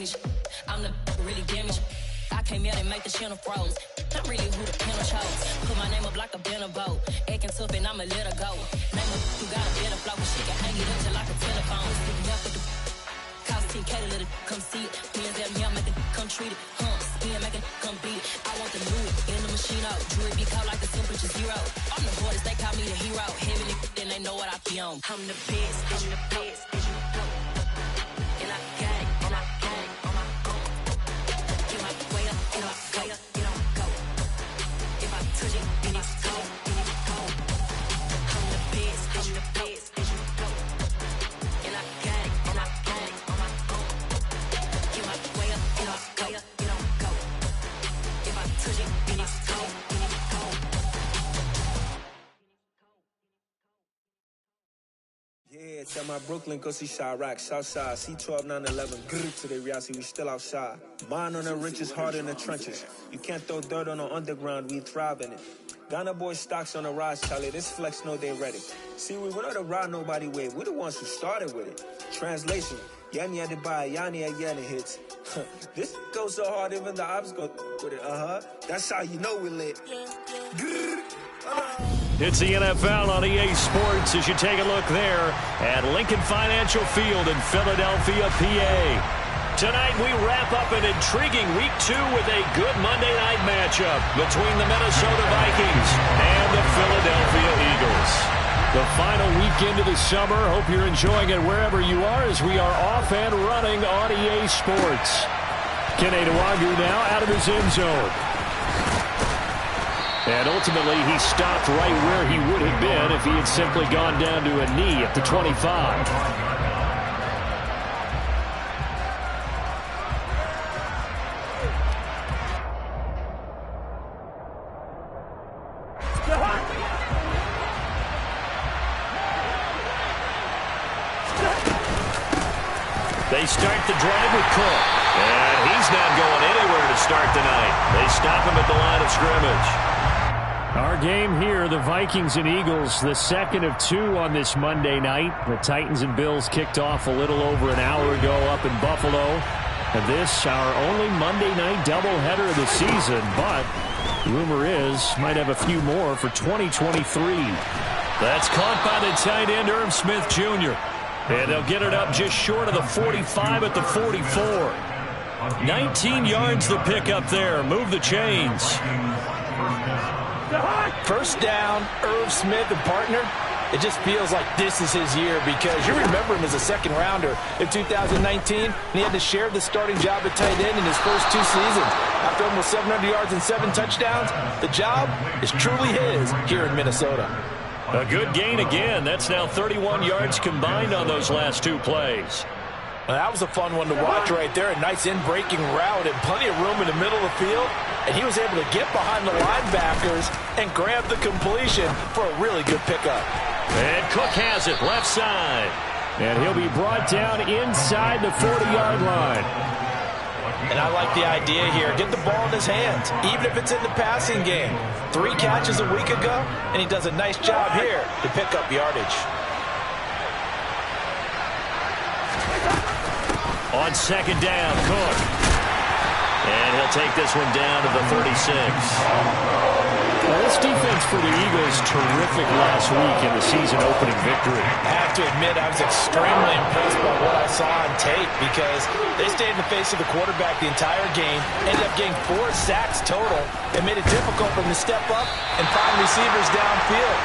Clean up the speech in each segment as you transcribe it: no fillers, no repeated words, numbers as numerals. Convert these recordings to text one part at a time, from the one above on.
damage. I'm the really damaged. I came out and make the channel froze. I'm really who the panel chose. Put my name up like a banner boat. Acting tough and I'ma let her go. Name her, you got a better flow. She can hang it up just like a telephone. Sticking up with the cost 10K to let it come see it. Me and them, yeah, make it come treat it. Spin, make it come beat it. I want the new in the machine out. Jewelry be caught like the temperature 0. I'm the hardest, they call me the hero. Heavy, then they know what I be on. I'm the best, I'm the best, and you know. And I got it, and I got it on my own. Get my way up, and I way up, it don't go. If I touch it, then it's cold, then it's cold. I'm the best, and you know. And I got it, and I got it on my own. Get my way up, and I way up, it don't go. If I touch it, then it's cold, then it's cold. Yeah, tell my Brooklyn, go see Chirac, Southside, C12, 911, grrr, today, Riasi, we still outside. Mine on the richest, heart in the trenches. You can't throw dirt on the underground, we thrive in it. Ghana boys stocks on the rise, Charlie, this flex know they ready. See, we were not the ride nobody with, we're the ones who started with it. Translation, Yanni had to buy, Yanni had Yanni hits. This goes so hard, even the ops go with it, That's how you know we lit. Grrr. It's the NFL on EA Sports as you take a look there at Lincoln Financial Field in Philadelphia, PA. Tonight we wrap up an intriguing Week 2 with a good Monday night matchup between the Minnesota Vikings and the Philadelphia Eagles. The final weekend of the summer. Hope you're enjoying it wherever you are as we are off and running on EA Sports. Kene Nwangwu now out of his end zone. And ultimately, he stopped right where he would have been if he had simply gone down to a knee at the 25. They start the drive with Cook. And he's not going anywhere to start tonight. They stop him at the line of scrimmage. Our game here, the Vikings and Eagles, the second of 2 on this Monday night. The Titans and Bills kicked off a little over an hour ago up in Buffalo. And this, our only Monday night doubleheader of the season. But rumor is, might have a few more for 2023. That's caught by the tight end, Irv Smith Jr. And they'll get it up just short of the 45 at the 44. 19 yards the pick up there. Move the chains. First down, Irv Smith and partner. It just feels like this is his year because you remember him as a second-rounder in 2019, and he had to share the starting job at tight end in his first 2 seasons. After almost 700 yards and 7 touchdowns, the job is truly his here in Minnesota. A good gain again. That's now 31 yards combined on those last 2 plays. Well, that was a fun one to watch right there. A nice in-breaking route and plenty of room in the middle of the field. And he was able to get behind the linebackers and grab the completion for a really good pickup. And Cook has it left side. And he'll be brought down inside the 40-yard line. And I like the idea here. Get the ball in his hands, even if it's in the passing game. 3 catches a week ago, and he does a nice job here to pick up yardage. On second down, Cook. And he'll take this one down to the 36. Well, this defense for the Eagles, terrific last week in the season-opening victory. I have to admit, I was extremely impressed by what I saw on tape because they stayed in the face of the quarterback the entire game, ended up getting 4 sacks total, and made it difficult for them to step up and find receivers downfield.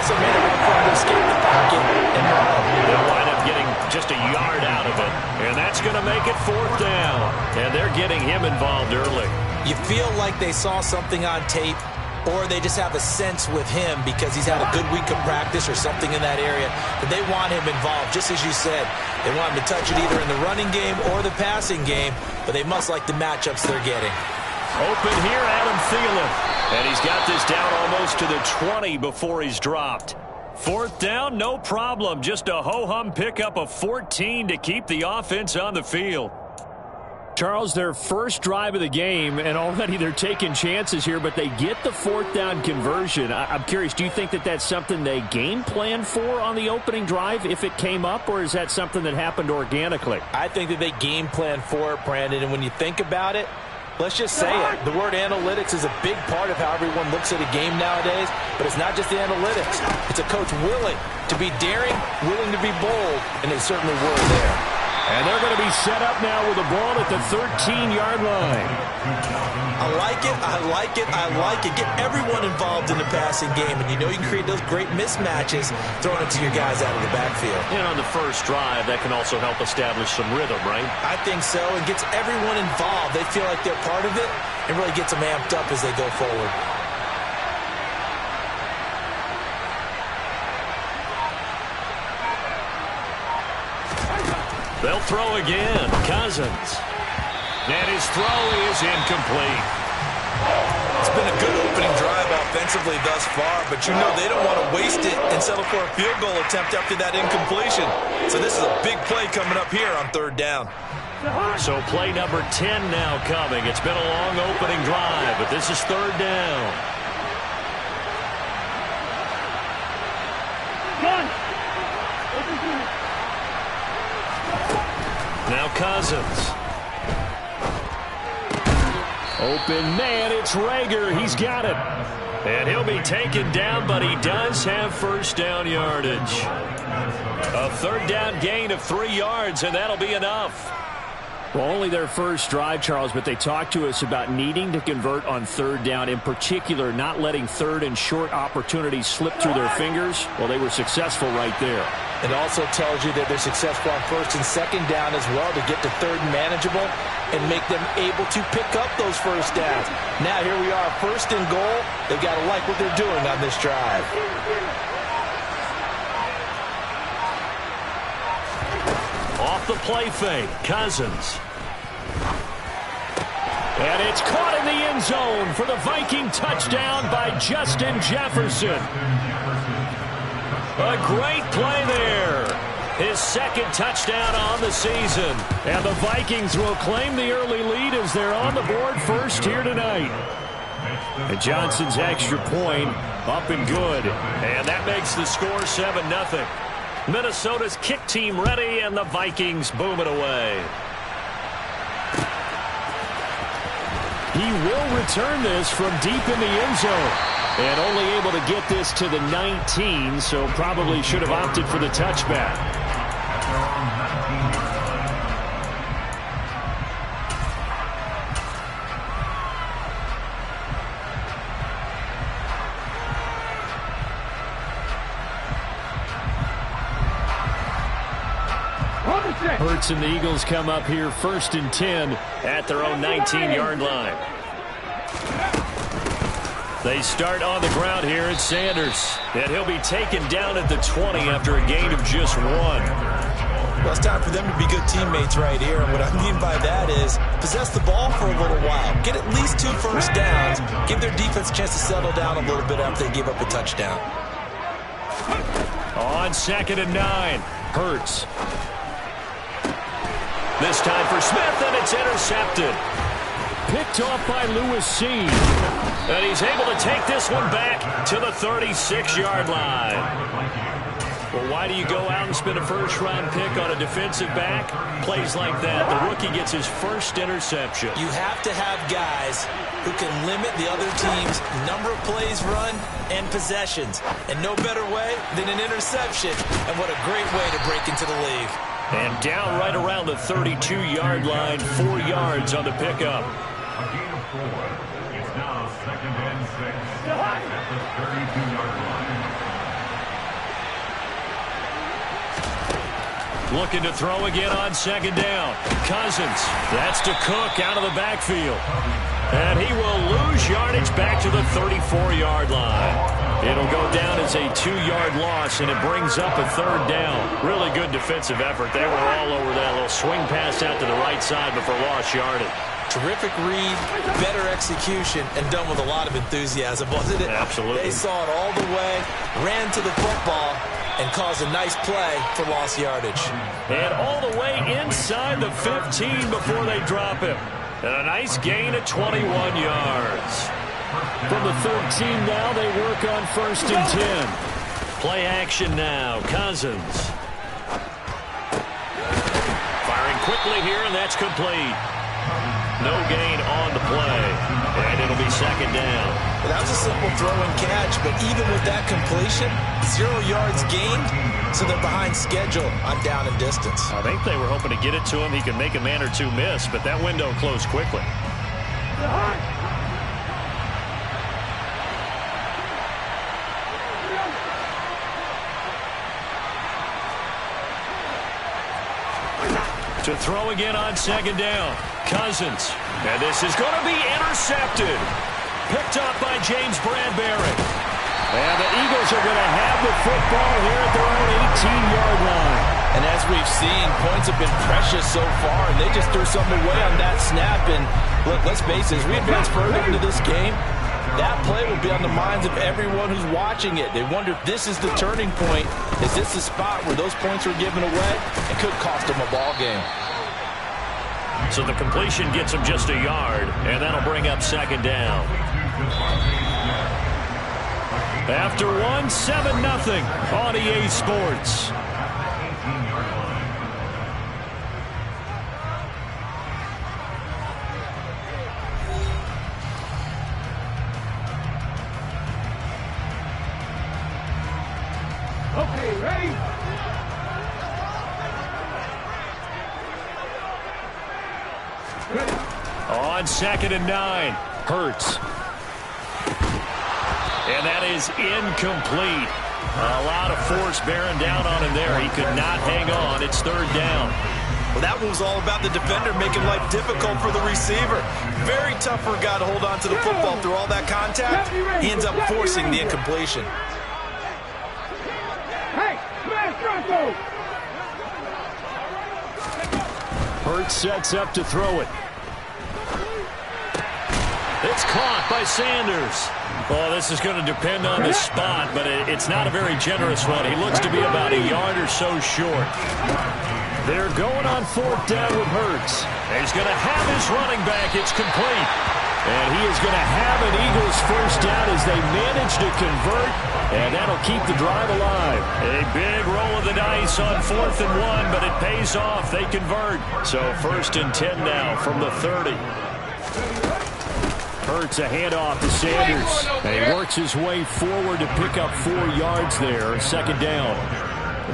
Also made it hard for them to escape the pocket and run. They'll wind up getting just a yard out of it, and that's going to make it 4th down. And they're getting him involved early. You feel like they saw something on tape, or they just have a sense with him because he's had a good week of practice or something in that area that they want him involved, just as you said. They want him to touch it either in the running game or the passing game, but they must like the matchups they're getting. Open here, Adam Thielen. And he's got this down almost to the 20 before he's dropped. 4th down, no problem. Just a ho-hum pickup of 14 to keep the offense on the field. Charles, their first drive of the game, and already they're taking chances here, but they get the fourth down conversion. I'm curious, do you think that that's something they game planned for on the opening drive if it came up, or is that something that happened organically? I think that they game planned for it, Brandon, and when you think about it, let's just say it. The word analytics is a big part of how everyone looks at a game nowadays, but it's not just the analytics. It's a coach willing to be daring, willing to be bold, and they certainly were there. And they're going to be set up now with the ball at the 13-yard line. I like it, I like it, I like it. Get everyone involved in the passing game, and you know you can create those great mismatches throwing it to your guys out of the backfield. And on the first drive, that can also help establish some rhythm, right? I think so. It gets everyone involved. They feel like they're part of it, and really gets them amped up as they go forward. They'll throw again. Cousins. And his throw is incomplete. It's been a good opening drive offensively thus far, but you know they don't want to waste it and settle for a field goal attempt after that incompletion. So this is a big play coming up here on third down. So play number 10 now coming. It's been a long opening drive, but this is third down. Now Cousins. Open man, it's Rager. He's got it. And he'll be taken down, but he does have first down yardage. A third down gain of 3 yards, and that'll be enough. Well, only their first drive, Charles, but they talked to us about needing to convert on third down, in particular not letting third and short opportunities slip through their fingers. Well, they were successful right there. It also tells you that they're successful on first and second down as well to get to third and manageable and make them able to pick up those first downs. Now here we are, first and goal. They've got to like what they're doing on this drive. Off the play fake, Cousins. And it's caught in the end zone for the Viking touchdown by Justin Jefferson. A great play there. His second touchdown on the season. And the Vikings will claim the early lead as they're on the board first here tonight. And Johnson's extra point up and good. And that makes the score 7-0. Minnesota's kick team ready, and the Vikings boom it away. He will return this from deep in the end zone. And only able to get this to the 19, so probably should have opted for the touchback. Hurts and the Eagles come up here first and 10 at their own 19-yard line. They start on the ground here at Sanders. And he'll be taken down at the 20 after a gain of just 1. Well, it's time for them to be good teammates right here. And what I mean by that is possess the ball for a little while. Get at least 2 first downs. Give their defense a chance to settle down a little bit after they give up a touchdown. On 2nd and 9, Hurts. This time for Smith, and it's intercepted. Picked off by Lewis C. And he's able to take this one back to the 36-yard line. Well, why do you go out and spend a first-round pick on a defensive back? Plays like that. The rookie gets his first interception. You have to have guys who can limit the other team's number of plays run and possessions. And no better way than an interception. And what a great way to break into the league. And down right around the 32-yard line, 4 yards on the pickup. A gain of 4. It's now 2nd and 6 at the 32-yard line. Looking to throw again on 2nd down. Cousins. That's to Cook out of the backfield. And he will lose yardage back to the 34-yard line. It'll go down as a 2-yard loss, and it brings up a 3rd down. Really good defensive effort. They were all over that little swing pass out to the right side before lost yardage. Terrific read, better execution, and done with a lot of enthusiasm, wasn't it? Absolutely. They saw it all the way, ran to the football, and cause a nice play for lost yardage. And all the way inside the 15 before they drop him. And a nice gain of 21 yards. From the 13 now, they work on 1st and 10. Play action now. Cousins. Firing quickly here, and that's complete. No gain on the play. And it'll be 2nd down. Well, that was a simple throw and catch, but even with that completion, 0 yards gained, so they're behind schedule on down and distance. I think they were hoping to get it to him. He could make a man or two miss, but that window closed quickly. To throw again on 2nd down. Cousins. And this is going to be intercepted. Picked up by James Bradbury. And the Eagles are going to have the football here at their own 18-yard line. And as we've seen, points have been precious so far, and they just threw something away on that snap. And look, let's face it, as we advance further into this game, that play will be on the minds of everyone who's watching it. They wonder if this is the turning point. Is this the spot where those points were given away? It could cost them a ball game. So the completion gets him just a yard, and that'll bring up 2nd down. After 1, 7-0 on EA Sports. Okay, ready? On 2nd and 9, Hurts. And that is incomplete. A lot of force bearing down on him there. He could not hang on. It's 3rd down. Well, that one was all about the defender making life difficult for the receiver. Very tough for a guy to hold on to the football through all that contact. He ends up forcing the incompletion. Hey, smash Bronco! Hurts sets up to throw it. It's caught by Sanders. Well, this is going to depend on the spot, but it's not a very generous one. He looks to be about a yard or so short. They're going on 4th down with Hurts. And he's going to have his running back. It's complete. And he is going to have an Eagles 1st down as they manage to convert, and that'll keep the drive alive. A big roll of the dice on 4th and 1, but it pays off. They convert. So 1st and 10 now from the 30. Hurts a handoff to Sanders. And he works his way forward to pick up 4 yards there. 2nd down.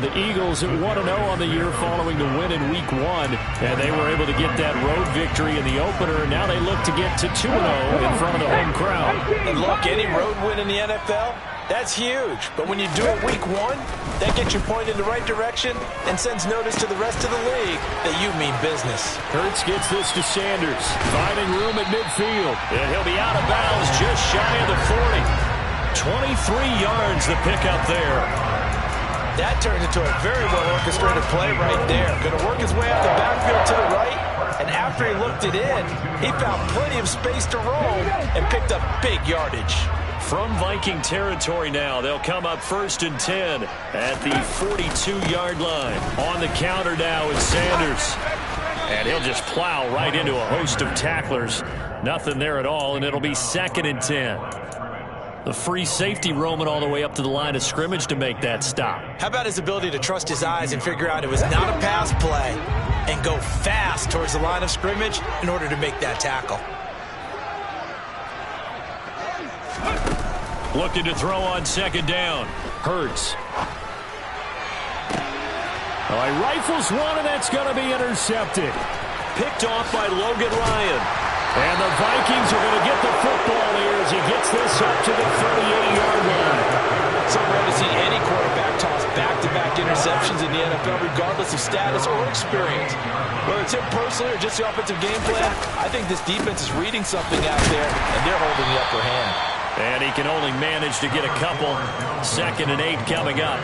The Eagles at 1-0 on the year following the win in Week 1. And they were able to get that road victory in the opener. Now they look to get to 2-0 in front of the home crowd. And look, any road win in the NFL, that's huge. But when you do it Week 1, that gets you pointed in the right direction and sends notice to the rest of the league that you mean business. Hurts gets this to Sanders, finding room at midfield. And he'll be out of bounds just shy of the 40. 23 yards the pickup there. That turned into a very well-orchestrated play right there. Going to work his way out the backfield to the right, and after he looked it in, he found plenty of space to roam and picked up big yardage. From Viking territory now, they'll come up 1st and 10 at the 42-yard line. On the counter now is Sanders. And he'll just plow right into a host of tacklers. Nothing there at all, and it'll be 2nd and 10. The free safety roaming all the way up to the line of scrimmage to make that stop. How about his ability to trust his eyes and figure out it was not a pass play and go fast towards the line of scrimmage in order to make that tackle. Looking to throw on 2nd down. Hurts. Oh, he rifles one, and that's going to be intercepted. Picked off by Logan Ryan. And the Vikings are going to get the football here as he gets this up to the 38-yard line. So rare to see any quarterback toss back-to-back interceptions in the NFL, regardless of status or experience. Whether it's him personally or just the offensive game plan, I think this defense is reading something out there, and they're holding the upper hand. And he can only manage to get a couple. 2nd and 8 coming up.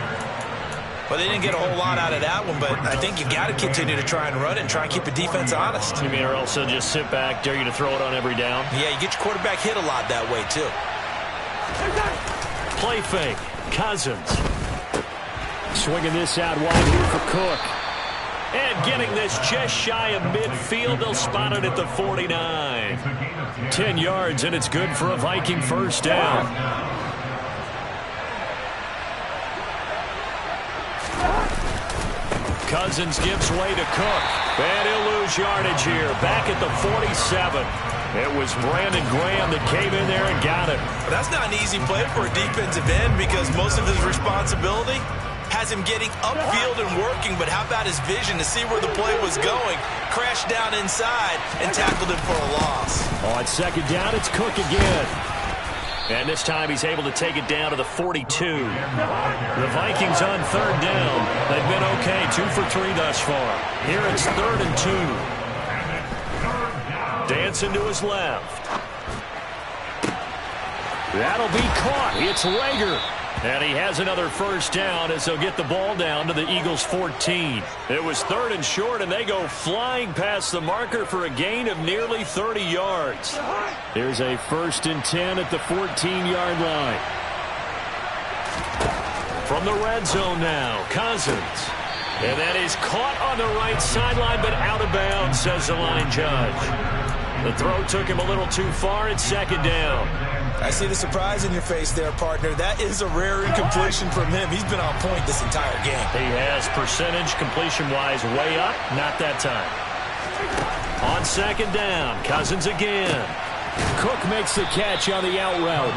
Well, they didn't get a whole lot out of that one, but I think you got to continue to try and run it and try and keep the defense honest. You mean or else they'll just sit back, dare you to throw it on every down? Yeah, you get your quarterback hit a lot that way, too. Play fake. Cousins. Swinging this out wide here for Cook. And getting this just shy of midfield. They'll spot it at the 49. 10 yards, and it's good for a Viking first down. Cousins gives way to Cook. And he'll lose yardage here. Back at the 47. It was Brandon Graham that came in there and got it. But that's not an easy play for a defensive end because most of his responsibility has him getting upfield and working, but how about his vision to see where the play was going, crashed down inside, and tackled him for a loss. On second down, it's Cook again. And this time he's able to take it down to the 42. The Vikings on third down. They've been okay, 2 for 3 thus far. Here it's 3rd and 2. Dancing to his left. That'll be caught. It's Rager. And he has another first down as they'll get the ball down to the Eagles' 14. It was 3rd and short, and they go flying past the marker for a gain of nearly 30 yards. Here's a 1st and 10 at the 14-yard line. From the red zone now, Cousins. And that is caught on the right sideline, but out of bounds, says the line judge. The throw took him a little too far at 2nd down. I see the surprise in your face there, partner. That is a rare incompletion from him. He's been on point this entire game. He has percentage completion-wise way up. Not that time. On 2nd down, Cousins again. Cook makes the catch on the out route.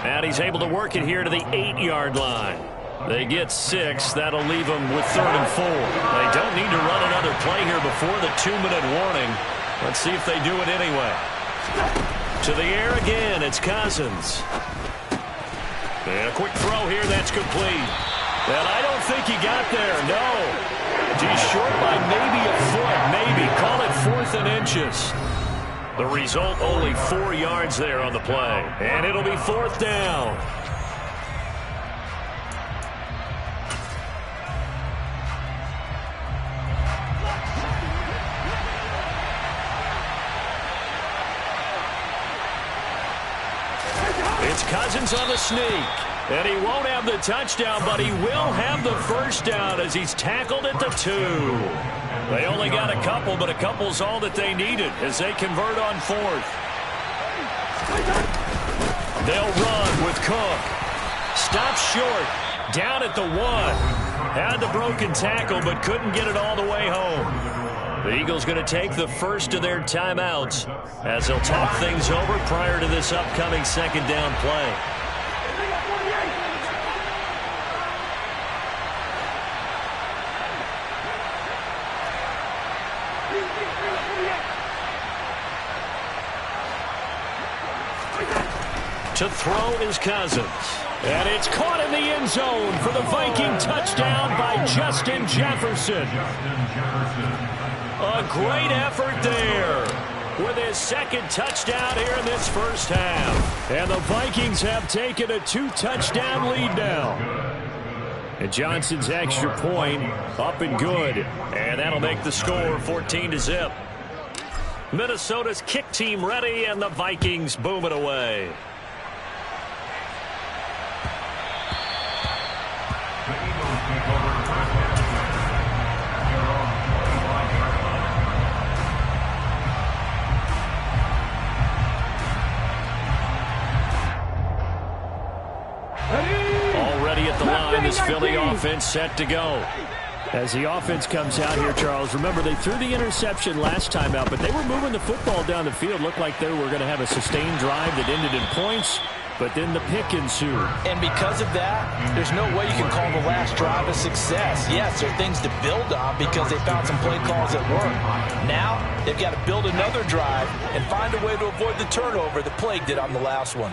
And he's able to work it here to the 8-yard line. They get 6. That'll leave them with 3rd and 4. They don't need to run another play here before the 2-minute warning. Let's see if they do it anyway. To the air again, it's Cousins. And a quick throw here, that's complete. And I don't think he got there, no. He's short by maybe a foot, maybe. Call it 4th and inches. The result, only 4 yards there on the play. And it'll be 4th down. It's Cousins on the sneak. And he won't have the touchdown, but he will have the first down as he's tackled at the 2. They only got a couple, but a couple's all that they needed as they convert on 4th. They'll run with Cook. Stops short. Down at the 1. Had the broken tackle, but couldn't get it all the way home. The Eagles going to take the first of their timeouts as they'll talk things over prior to this upcoming 2nd down play. To throw is Cousins. And it's caught in the end zone for the Viking touchdown by Justin Jefferson. A great effort there with his 2nd touchdown here in this first half. And the Vikings have taken a 2-touchdown lead now. And Johnson's extra point up and good. And that'll make the score 14-0. Minnesota's kick team ready, and the Vikings boom it away. Already at the line, this Philly offense set to go. As the offense comes out here, Charles, remember they threw the interception last time out, but they were moving the football down the field. Looked like they were going to have a sustained drive that ended in points, but then the pick ensued. And because of that, there's no way you can call the last drive a success. Yes, there are things to build on because they found some play calls that work. Now, they've got to build another drive and find a way to avoid the turnover that plagued it on the last one.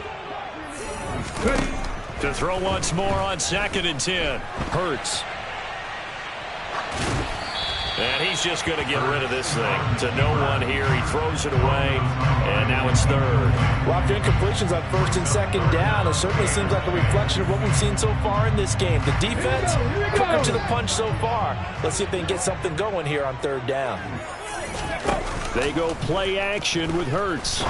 To throw once more on 2nd and 10. Hurts. And he's just going to get rid of this thing. To no one here. He throws it away. And now it's 3rd. Well, after incompletions on 1st and 2nd down, it certainly seems like a reflection of what we've seen so far in this game. The defense, quicker to the punch so far. Let's see if they can get something going here on 3rd down. They go play action with Hurts.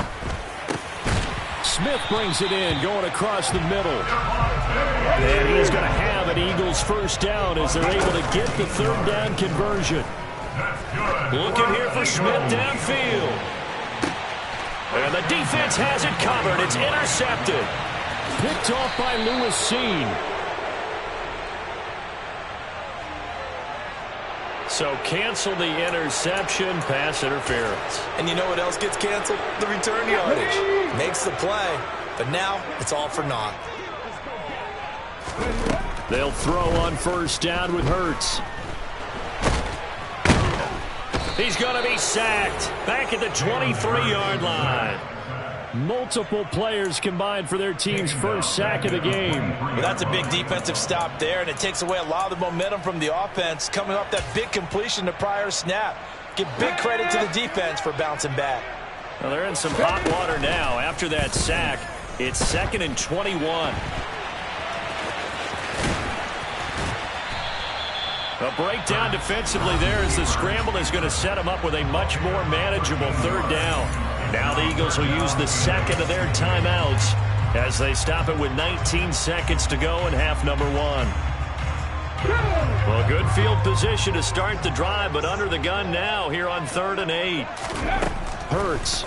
Smith brings it in, going across the middle. And he's going to have an Eagles first down as they're able to get the third down conversion. Looking here for Smith downfield. And the defense has it covered. It's intercepted. Picked off by Lewis Seen. So cancel the interception, pass interference. And you know what else gets canceled? The return yardage. Makes the play, but now it's all for naught. They'll throw on first down with Hurts. He's going to be sacked back at the 23-yard line. Multiple players combined for their team's first sack of the game. Well, that's a big defensive stop there, and it takes away a lot of the momentum from the offense coming off that big completion the prior snap. Give big credit to the defense for bouncing back. Well, they're in some hot water now. After that sack, it's 2nd and 21. A breakdown defensively there as the scramble is going to set them up with a much more manageable third down. Now the Eagles will use the second of their timeouts as they stop it with 19 seconds to go in half number 1. Well, good field position to start the drive, but under the gun now here on 3rd and 8. Hurts.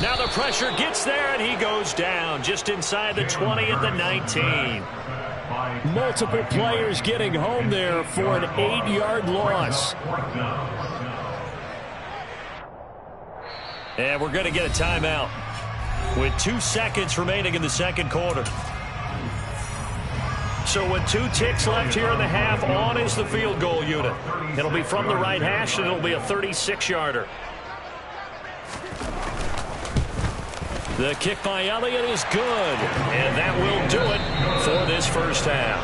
Now the pressure gets there, and he goes down just inside the 20 at the 19. Multiple players getting home there for an 8-yard loss. And we're going to get a timeout with 2 seconds remaining in the second quarter. So with 2 ticks left here in the half, on is the field goal unit. It'll be from the right hash, and it'll be a 36-yarder. The kick by Elliott is good, and that will do it for this first half.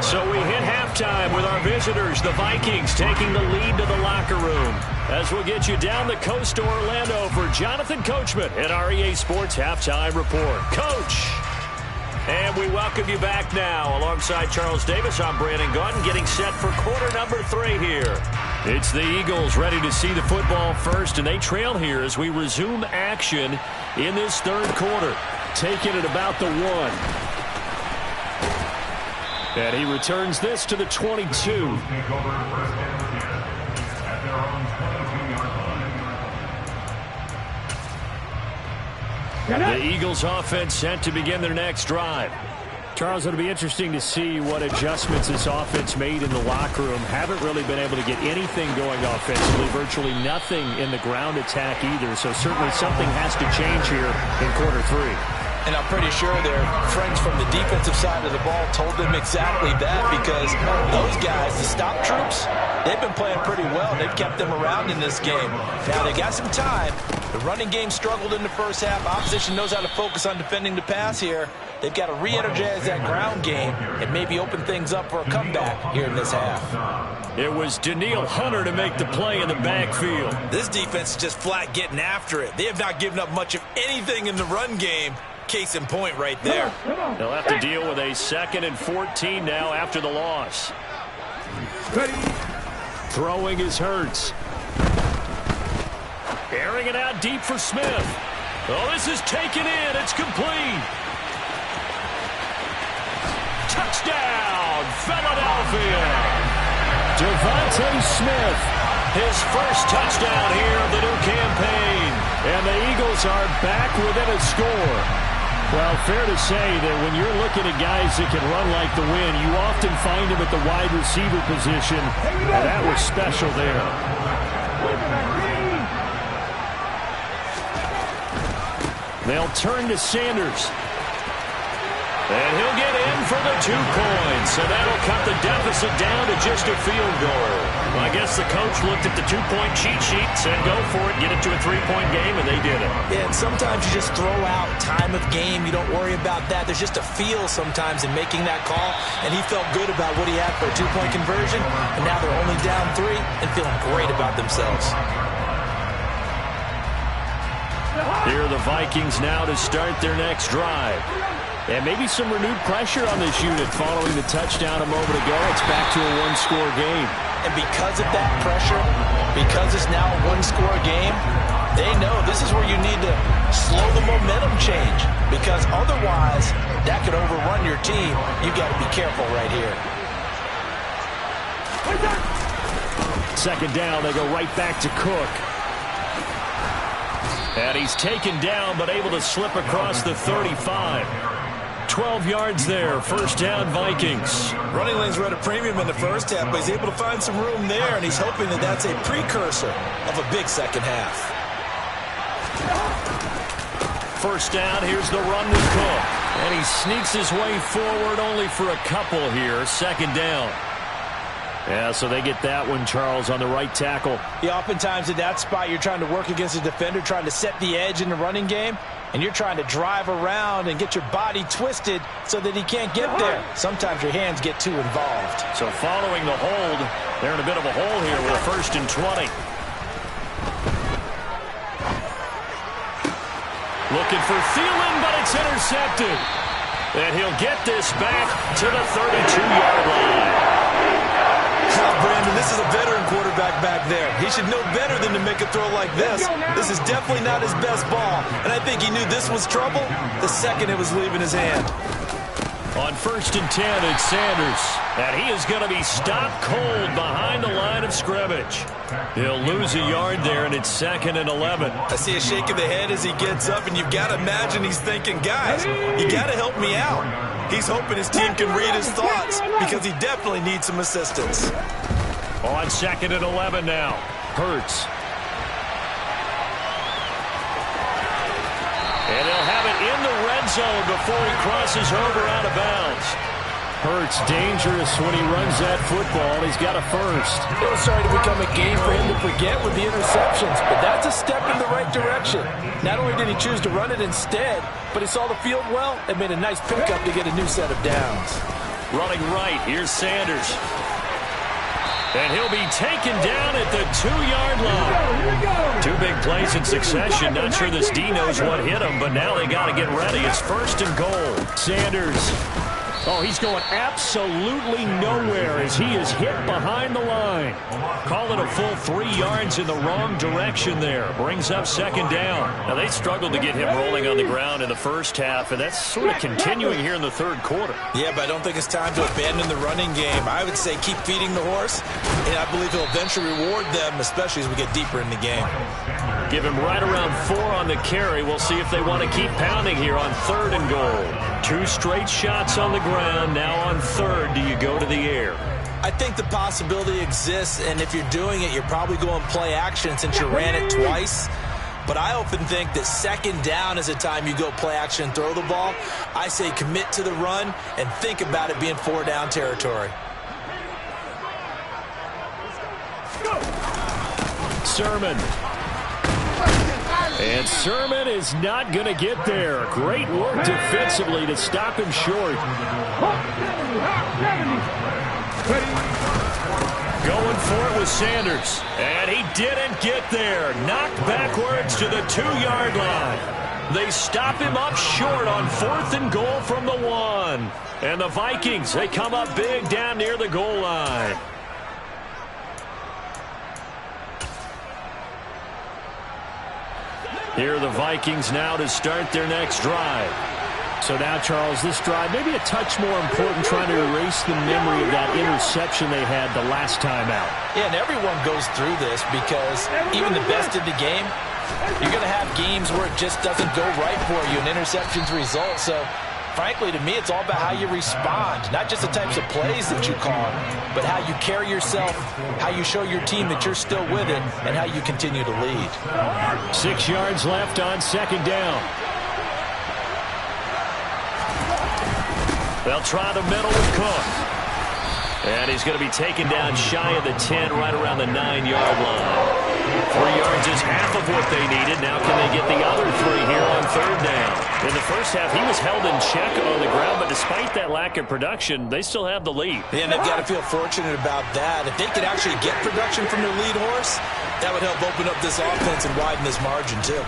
So we hit halftime with our visitors, the Vikings, taking the lead to the locker room. As we'll get you down the coast to Orlando for Jonathan Coachman at our EA Sports Halftime Report. Coach! And we welcome you back now. Alongside Charles Davis, I'm Brandon Gaudin, getting set for quarter number 3 here. It's the Eagles ready to see the football first, and they trail here as we resume action in this third quarter. Taking it about the 1. And he returns this to the 22. The Eagles offense set to begin their next drive. Charles, it'll be interesting to see what adjustments this offense made in the locker room. Haven't really been able to get anything going offensively, virtually nothing in the ground attack either. So certainly something has to change here in quarter 3. And I'm pretty sure their friends from the defensive side of the ball told them exactly that, because those guys, the stop troops, they've been playing pretty well. They've kept them around in this game. Now they got some time. The running game struggled in the first half. Opposition knows how to focus on defending the pass here. They've got to re-energize that ground game and maybe open things up for a comeback here in this half. It was Danielle Hunter to make the play in the backfield. This defense is just flat getting after it. They have not given up much of anything in the run game. Case in point right there. They'll have to deal with a 2nd and 14 now after the loss. Throwing is Hurts. Airing it out deep for Smith. Oh, this is taken in. It's complete. Touchdown, Philadelphia. Devontae Smith, his first touchdown here of the new campaign. And the Eagles are back within a score. Well, fair to say that when you're looking at guys that can run like the wind, you often find them at the wide receiver position. And that was special there. They'll turn to Sanders. And he'll get in for the 2 points. So that'll cut the deficit down to just a field goal. Well, I guess the coach looked at the 2-point cheat sheet, said go for it, get it to a 3-point game, and they did it. Yeah, and sometimes you just throw out time of game. You don't worry about that. There's just a feel sometimes in making that call, and he felt good about what he had for a 2-point conversion, and now they're only down 3 and feeling great about themselves. Here are the Vikings now to start their next drive. And maybe some renewed pressure on this unit following the touchdown a moment ago. It's back to a 1-score game. And because of that pressure, because it's now a 1-score game, they know this is where you need to slow the momentum change, because otherwise that could overrun your team. You've got to be careful right here. Second down, they go right back to Cook. And he's taken down, but able to slip across the 35. 12 yards there, first down Vikings. Running lanes were at a premium in the first half, but he's able to find some room there, and he's hoping that that's a precursor of a big second half. First down, here's the run with Cook. And he sneaks his way forward only for a couple here, second down. Yeah, so they get that one, Charles, on the right tackle. Yeah, oftentimes in that spot, you're trying to work against a defender, trying to set the edge in the running game, and you're trying to drive around and get your body twisted so that he can't get there. Sometimes your hands get too involved. So following the hold, they're in a bit of a hole here with a 1st and 20. Looking for Thielen, but it's intercepted. And he'll get this back to the 32-yard line. Brandon, this is a veteran quarterback back there. He should know better than to make a throw like this. This is definitely not his best ball, and I think he knew this was trouble the second it was leaving his hand. On 1st and 10, it's Sanders, and he is going to be stopped cold behind the line of scrimmage. He'll lose a yard there, and it's 2nd and 11. I see a shake of the head as he gets up, and you've got to imagine he's thinking, guys, you got to help me out. He's hoping his team can read his thoughts because he definitely needs some assistance. On 2nd and 11 now, Hurts. And he'll have it in the red zone before he crosses over out of bounds. Hurts dangerous when he runs that football. He's got a first. It was starting to become a game for him to forget with the interceptions, but that's a step in the right direction. Not only did he choose to run it instead, but he saw the field well and made a nice pickup to get a new set of downs. Running right, here's Sanders. And he'll be taken down at the 2-yard line. 2 big plays in succession. Not sure this D knows what hit him, but now they got to get ready. It's 1st and goal. Sanders. Oh, he's going absolutely nowhere as he is hit behind the line. Call it a full 3 yards in the wrong direction there. Brings up 2nd down. Now, they struggled to get him rolling on the ground in the first half, and that's sort of continuing here in the 3rd quarter. Yeah, but I don't think it's time to abandon the running game. I would say keep feeding the horse, and I believe he'll eventually reward them, especially as we get deeper in the game. Give him right around 4 on the carry. We'll see if they want to keep pounding here on 3rd and goal. 2 straight shots on the ground. Now on 3rd, do you go to the air? I think the possibility exists, and if you're doing it, you're probably going play action since you ran it twice. But I often think that 2nd down is a time you go play action and throw the ball. I say commit to the run and think about it being 4-down territory. Sermon. And Sermon is not going to get there. Great work defensively to stop him short. Going for it with Sanders. And he didn't get there. Knocked backwards to the 2-yard line. They stop him up short on 4th and goal from the 1. And the Vikings, they come up big down near the goal line. Here are the Vikings now to start their next drive. So now, Charles, this drive maybe a touch more important, trying to erase the memory of that interception they had the last time out. Yeah, and everyone goes through this because even the best in the game, you're going to have games where it just doesn't go right for you, and interceptions result. So, frankly, to me, it's all about how you respond, not just the types of plays that you call, but how you carry yourself, how you show your team that you're still with it, and how you continue to lead. 6 yards left on 2nd down. They'll try the middle with Cook. And he's going to be taken down shy of the 10, right around the 9-yard line. 3 yards is half of what they needed. Now can they get the other 3 here on 3rd down? In the first half, he was held in check on the ground, but despite that lack of production, they still have the lead. Yeah, and they've got to feel fortunate about that. If they could actually get production from their lead horse, that would help open up this offense and widen this margin, too.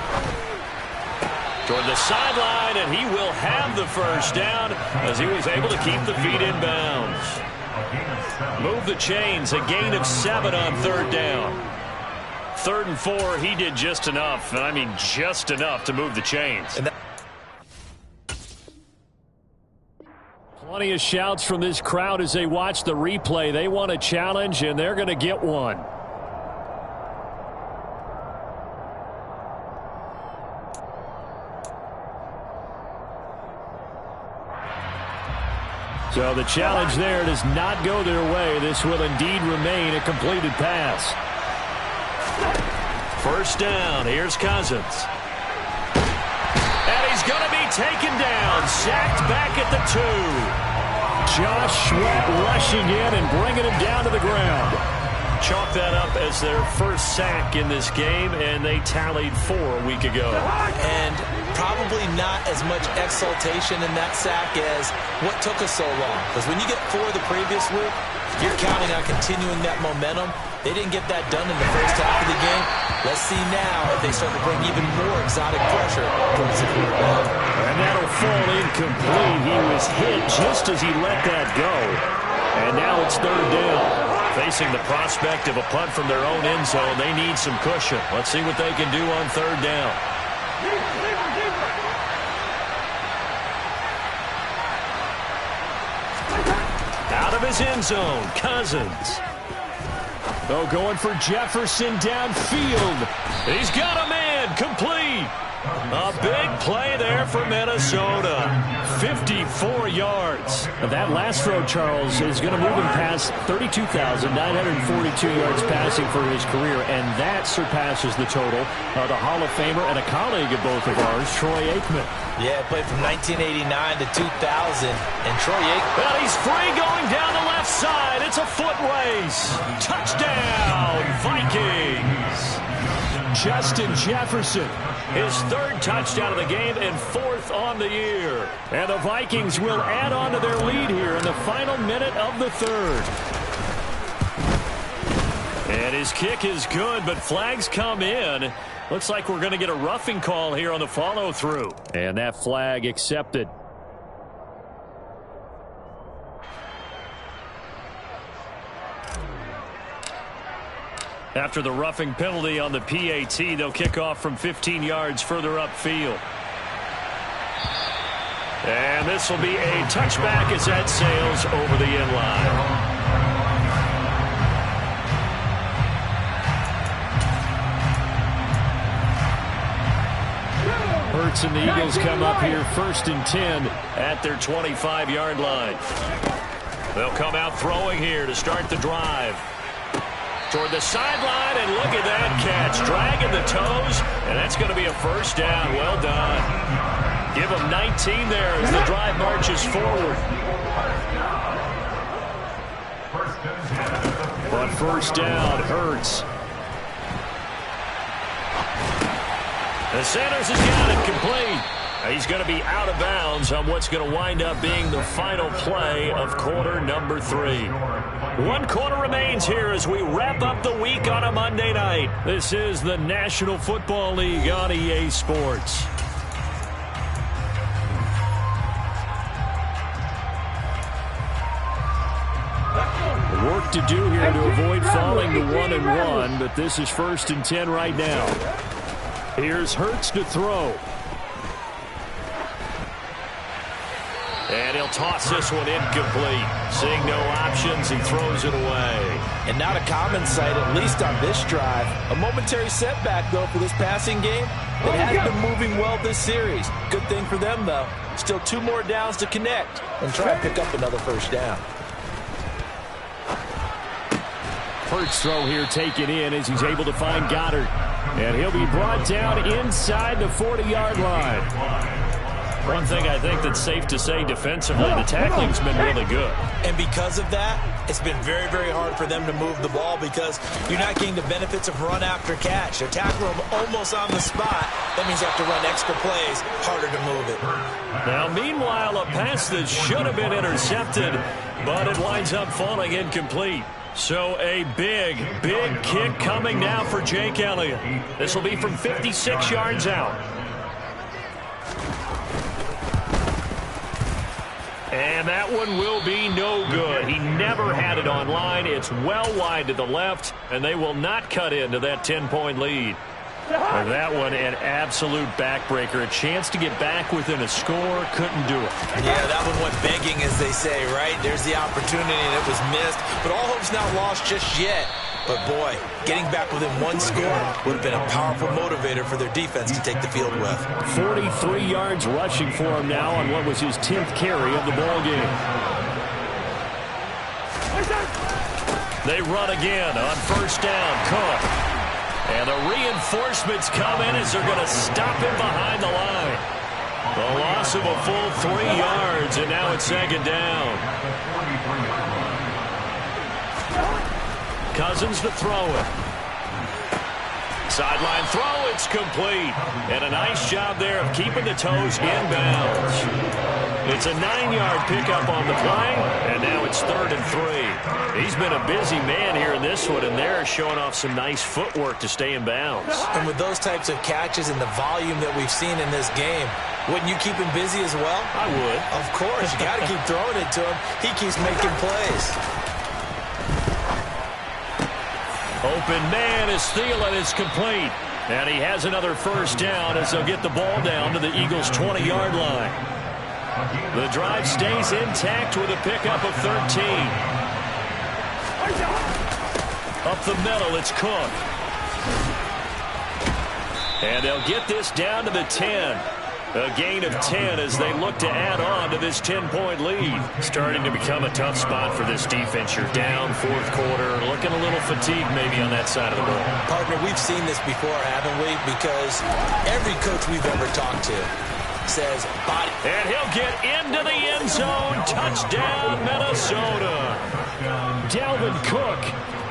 Toward the sideline, and he will have the first down as he was able to keep the feet in bounds. Move the chains, a gain of 7 on 3rd down. 3rd and 4, he did just enough, and I mean just enough to move the chains. Plenty of shouts from this crowd as they watch the replay. They want a challenge, and they're going to get one. So the challenge there does not go their way. This will indeed remain a completed pass. First down. Here's Cousins. And he's going to be taken down. Sacked back at the 2. Josh Sweat rushing in and bringing him down to the ground. Chalk that up as their first sack in this game, and they tallied 4 a week ago. And probably not as much exultation in that sack as what took us so long. Because when you get 4 the previous week, you're counting on continuing that momentum. They didn't get that done in the first half of the game. Let's see now if they start to bring even more exotic pressure towards the quarterback. And that'll fall incomplete. He was hit just as he let that go. And now it's 3rd down. Facing the prospect of a punt from their own end zone, they need some cushion. Let's see what they can do on 3rd down. Out of his end zone, Cousins. Oh, going for Jefferson downfield. He's got a man, complete. A big play there for Minnesota. 54 yards. That last throw, Charles, is going to move him past 32,942 yards passing for his career, and that surpasses the total of the Hall of Famer and a colleague of both of ours, Troy Aikman. Yeah, played from 1989 to 2000, and Troy Aikman. Well, he's free going down the left side. It's a foot race. Touchdown, Vikings. Justin Jefferson, his 3rd touchdown of the game and 4th on the year. And the Vikings will add on to their lead here in the final minute of the 3rd. And his kick is good, but flags come in. Looks like we're going to get a roughing call here on the follow-through. And that flag accepted. After the roughing penalty on the PAT, they'll kick off from 15 yards further upfield. And this will be a touchback as that sails over the end line. Hurts and the Eagles come up here 1st and 10 at their 25-yard line. They'll come out throwing here to start the drive. Toward the sideline, and look at that catch. Dragging the toes, and that's going to be a 1st down. Well done. Give them 19 there as the drive marches forward. But 1st down, Hurts. And Sanders has got it complete. He's going to be out of bounds on what's going to wind up being the final play of quarter number 3. 1 quarter remains here as we wrap up the week on a Monday night. This is the National Football League on EA Sports. Work to do here to avoid falling to 1-1, but this is 1st and 10 right now. Here's Hurts to throw. And he'll toss this one incomplete. Seeing no options, he throws it away. And not a common sight, at least on this drive. A momentary setback, though, for this passing game. It has been moving well this series. Good thing for them, though. Still 2 more downs to connect and try and pick up another 1st down. Hurts throw here taken in as he's able to find Goddard. And he'll be brought down inside the 40-yard line. One thing I think that's safe to say defensively, the tackling's been really good. And because of that, it's been very, very hard for them to move the ball because you're not getting the benefits of run after catch. They're tackling them almost on the spot. That means you have to run extra plays, harder to move it. Now, meanwhile, a pass that should have been intercepted, but it winds up falling incomplete. So a big, big kick coming now for Jake Elliott. This will be from 56 yards out. And that one will be no good. He never had it on line. It's well wide to the left, and they will not cut into that 10-point lead. With that one, an absolute backbreaker. A chance to get back within a score, couldn't do it. Yeah, that one went begging, as they say, right? There's the opportunity, and it was missed. But all hope's not lost just yet. But, boy, getting back within one score would have been a powerful motivator for their defense to take the field with. 43 yards rushing for him now on what was his 10th carry of the ball game. They run again on first down. Cook. And the reinforcements come in as they're going to stop him behind the line. The loss of a full 3 yards, and now it's second down. Cousins to throw it. Sideline throw, it's complete. And a nice job there of keeping the toes in bounds. It's a 9-yard pickup on the play, and now it's 3rd and 3. He's been a busy man here in this one, and they're showing off some nice footwork to stay in bounds. And with those types of catches and the volume that we've seen in this game, wouldn't you keep him busy as well? I would. Of course. You got to keep throwing it to him. He keeps making plays. Open man is Thielen is complete. And he has another first down as they'll get the ball down to the Eagles' 20-yard line. The drive stays intact with a pickup of 13. Up the middle, it's Cook. And they'll get this down to the 10. A gain of 10 as they look to add on to this 10-point lead. Starting to become a tough spot for this defense. You're down 4th quarter, looking a little fatigued maybe on that side of the ball. Partner, we've seen this before, haven't we? Because every coach we've ever talked to says body. And he'll get into the end zone. Touchdown, Minnesota. Dalvin Cook,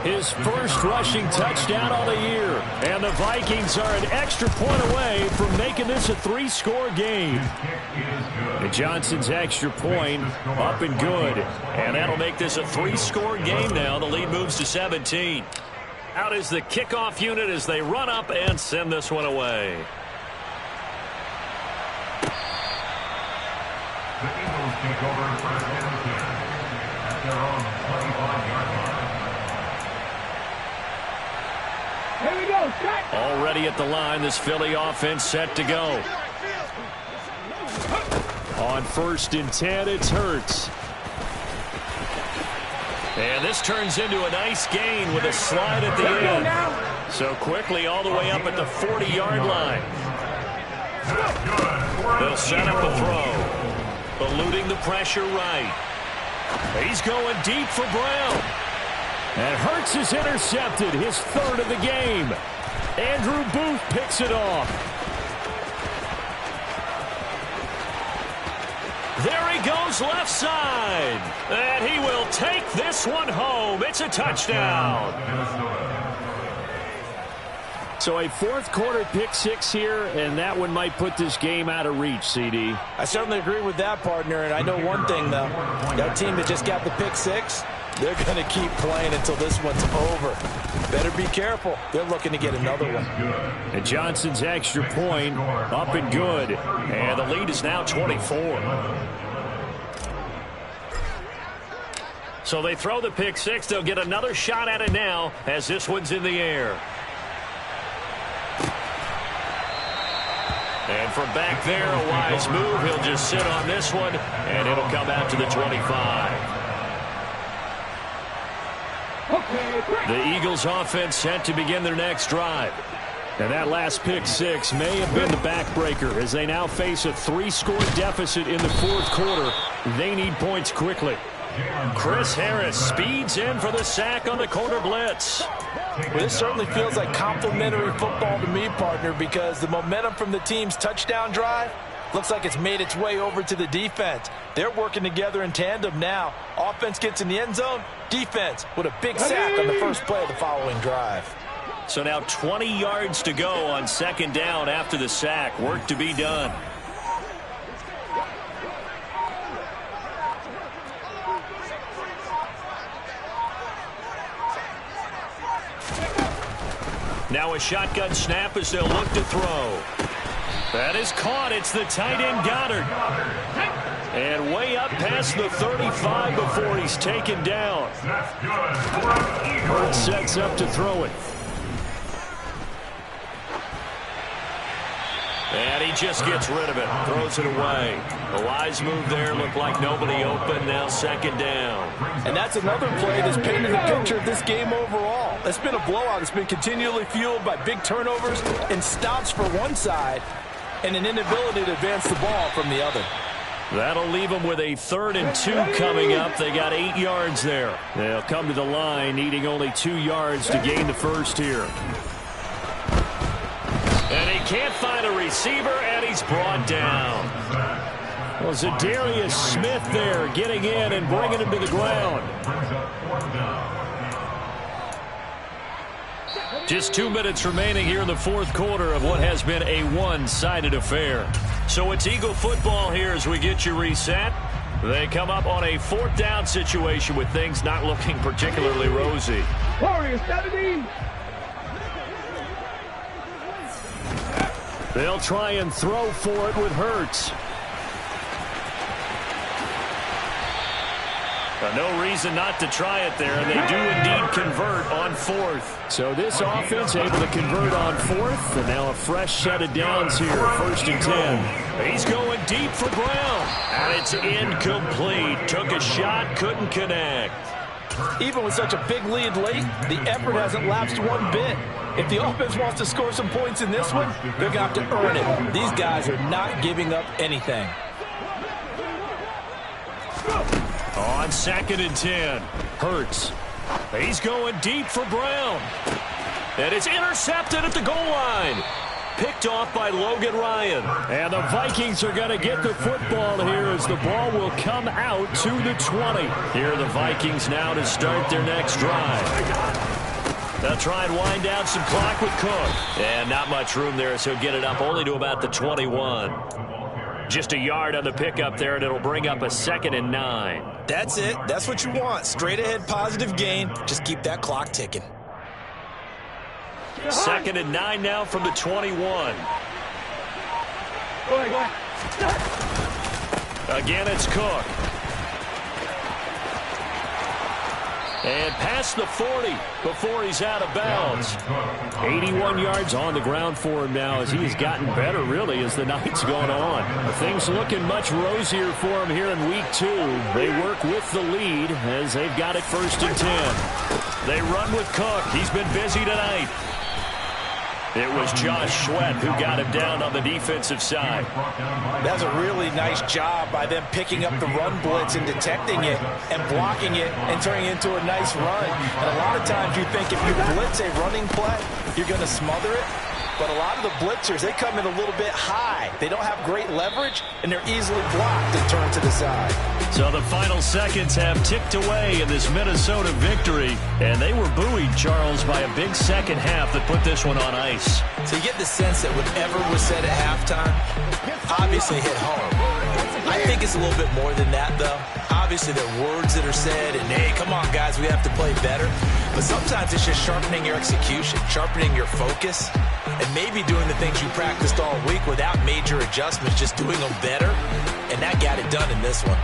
his first rushing touchdown of the year. And the Vikings are an extra point away from making this a 3-score game. And Johnson's extra point up and good. And that'll make this a 3-score game now. The lead moves to 17. Out is the kickoff unit as they run up and send this one away. The Eagles take over 1st and 10 at their own 25-yard line. Here we go, set. Already at the line, this Philly offense set to go. On 1st and 10, it's Hurts. And this turns into a nice gain with a slide at the end. So quickly all the way up at the 40-yard line. They'll set up the throw. Eluding the pressure right. He's going deep for Brown. And Hurts is intercepted, his 3rd of the game. Andrew Booth picks it off. There he goes left side. And he will take this one home. It's a touchdown. So a 4th quarter pick 6 here, and that one might put this game out of reach, CD. I certainly agree with that, partner. And I know one thing, though. That team that just got the pick 6, they're going to keep playing until this one's over. Better be careful. They're looking to get another one. And Johnson's extra point up and good. And the lead is now 24. So they throw the pick 6. They'll get another shot at it now as this one's in the air. And from back there, a wise move. He'll just sit on this one, and it'll come out to the 25. The Eagles offense set to begin their next drive. And that last pick 6 may have been the backbreaker as they now face a 3-score deficit in the 4th quarter. They need points quickly. Chris Harris speeds in for the sack on the corner blitz. Well, this certainly feels like complimentary football to me, partner, because the momentum from the team's touchdown drive looks like it's made its way over to the defense. They're working together in tandem now. Offense gets in the end zone. Defense with a big sack on the first play of the following drive. So now 20 yards to go on 2nd down after the sack. Work to be done. Now a shotgun snap as they'll look to throw. That is caught. It's the tight end Goddard. And way up past the 35 before he's taken down. That's good for an Eagle. Hurts sets up to throw it. And he just gets rid of it. Throws it away. A wise move there. Looked like nobody open. Now second down. And that's another play that's painted the picture of this game overall. It's been a blowout. It's been continually fueled by big turnovers and stops for one side and an inability to advance the ball from the other. That'll leave them with a 3rd and 2 coming up. They got 8 yards there. They'll come to the line needing only 2 yards to gain the first here. And he can't find a receiver, and he's brought down. Well, Zadarius Smith there getting in and bringing him to the ground. Just 2 minutes remaining here in the 4th quarter of what has been a one-sided affair. So it's Eagle football here as we get you reset. They come up on a 4th down situation with things not looking particularly rosy. Warriors 70. They'll try and throw for it with Hurts. No reason not to try it there, and they do indeed convert on 4th. So this offense able to convert on 4th, and now a fresh set of downs here, 1st and 10. He's going deep for Brown, and it's incomplete. Took a shot, couldn't connect. Even with such a big lead late, the effort hasn't lapsed one bit. If the offense wants to score some points in this one, they're going to have to earn it. These guys are not giving up anything. On 2nd and 10, Hurts. He's going deep for Brown. And it's intercepted at the goal line. Picked off by Logan Ryan. And the Vikings are going to get the football here as the ball will come out to the 20. Here are the Vikings now to start their next drive. They'll try and wind down some clock with Cook. And not much room there, so get it up only to about the 21. Just a yard on the pickup there, and it'll bring up a 2nd and 9. That's it. That's what you want. Straight ahead, positive gain. Just keep that clock ticking. 2nd and 9 now from the 21. Again, it's Cook. And past the 40 before he's out of bounds. 81 yards on the ground for him now as he's gotten better, really, as the night's gone on. Things looking much rosier for him here in week 2. They work with the lead as they've got it 1st and 10. They run with Cook. He's been busy tonight. It was Josh Sweat who got him down on the defensive side. That's a really nice job by them picking up the run blitz and detecting it and blocking it and turning it into a nice run. And a lot of times you think if you blitz a running play, you're going to smother it. But a lot of the blitzers, they come in a little bit high. They don't have great leverage, and they're easily blocked and turned to the side. So the final seconds have ticked away in this Minnesota victory. And they were buoyed, Charles, by a big second half that put this one on ice. So you get the sense that whatever was said at halftime obviously hit home. I think it's a little bit more than that, though. Obviously, there are words that are said, and, hey, come on, guys, we have to play better. But sometimes it's just sharpening your execution, sharpening your focus, and maybe doing the things you practiced all week without major adjustments, just doing them better. And that got it done in this one.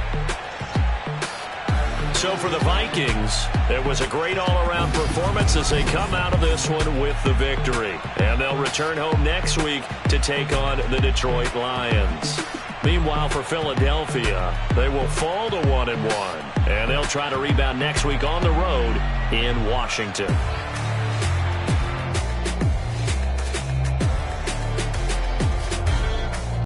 So for the Vikings, it was a great all-around performance as they come out of this one with the victory. And they'll return home next week to take on the Detroit Lions. Meanwhile, for Philadelphia, they will fall to 1-1. And they'll try to rebound next week on the road in Washington.